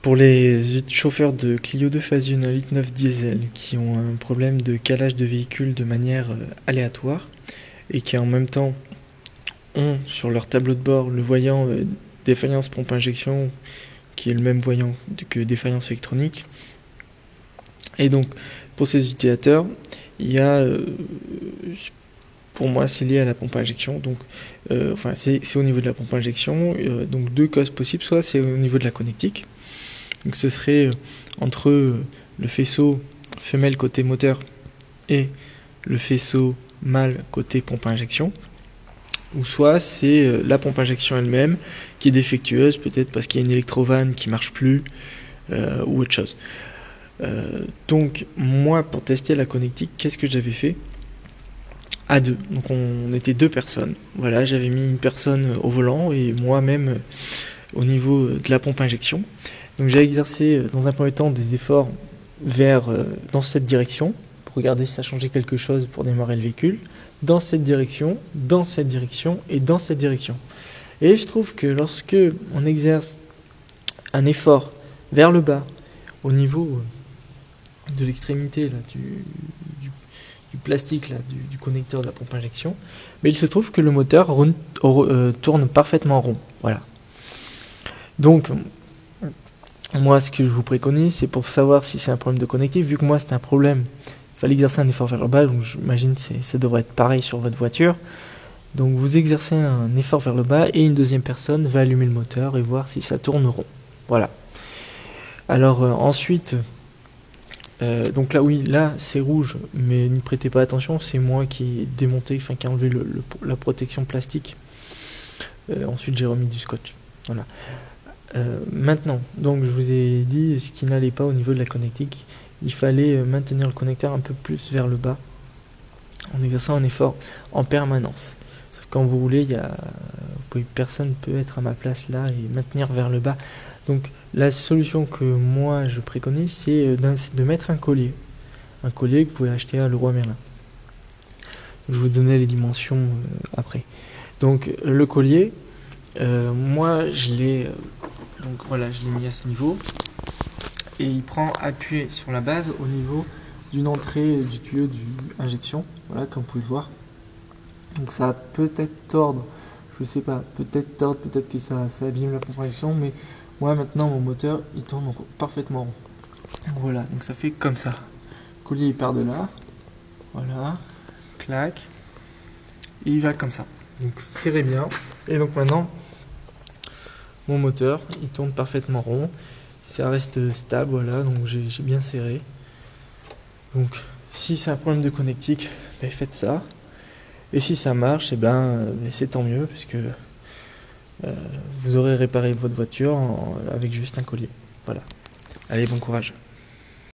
Pour les chauffeurs de Clio 2 phase 1 litre 9 diesel qui ont un problème de calage de véhicule de manière aléatoire et qui en même temps ont sur leur tableau de bord le voyant défaillance pompe injection qui est le même voyant que défaillance électronique. Et donc pour ces utilisateurs, il y a pour moi c'est lié à la pompe injection, donc enfin c'est au niveau de la pompe injection, donc deux causes possibles, soit c'est au niveau de la connectique. Donc ce serait entre le faisceau femelle côté moteur et le faisceau mâle côté pompe à injection. Ou soit c'est la pompe à injection elle-même qui est défectueuse, peut-être parce qu'il y a une électrovanne qui marche plus ou autre chose. Donc moi pour tester la connectique, qu'est-ce que j'avais fait? À deux, donc on était deux personnes. Voilà, j'avais mis une personne au volant et moi-même au niveau de la pompe à injection. Donc j'ai exercé dans un premier temps des efforts dans cette direction, pour regarder si ça changeait quelque chose pour démarrer le véhicule, dans cette direction, dans cette direction et dans cette direction. Et je trouve que lorsque on exerce un effort vers le bas, au niveau de l'extrémité là, du plastique là, du connecteur de la pompe à injection, mais il se trouve que le moteur tourne parfaitement rond. Voilà. Donc moi, ce que je vous préconise, c'est pour savoir si c'est un problème de connectique, vu que moi c'est un problème, il fallait exercer un effort vers le bas, donc j'imagine que ça devrait être pareil sur votre voiture. Donc vous exercez un effort vers le bas et une deuxième personne va allumer le moteur et voir si ça tourne rond. Voilà. Alors ensuite, donc là oui, là c'est rouge, mais ne prêtez pas attention, c'est moi qui ai démonté, enfin qui a enlevé la protection plastique. Ensuite j'ai remis du scotch. Voilà. Maintenant, donc je vous ai dit ce qui n'allait pas au niveau de la connectique. Il fallait maintenir le connecteur un peu plus vers le bas en exerçant un effort en permanence. Sauf quand vous roulez, personne ne peut être à ma place là et maintenir vers le bas. Donc la solution que moi je préconise, c'est de mettre un collier. Un collier que vous pouvez acheter à Leroy Merlin. Je vous donner les dimensions après. Donc le collier, moi je l'ai donc voilà, je l'ai mis à ce niveau et il prend appui sur la base au niveau d'une entrée du tuyau d'injection, voilà, comme vous pouvez le voir. Donc ça va peut-être tordre, je sais pas, peut-être que ça abîme la pompe à injection, mais moi maintenant mon moteur il tourne parfaitement rond. Voilà, donc ça fait comme ça. Le collier il part de là, voilà, clac, et il va comme ça. Donc serrez bien, et donc maintenant mon moteur il tourne parfaitement rond, ça reste stable, voilà, donc j'ai bien serré. Donc si c'est un problème de connectique, ben, faites ça, et si ça marche, et ben c'est tant mieux, puisque vous aurez réparé votre voiture avec juste un collier. Voilà, allez, bon courage.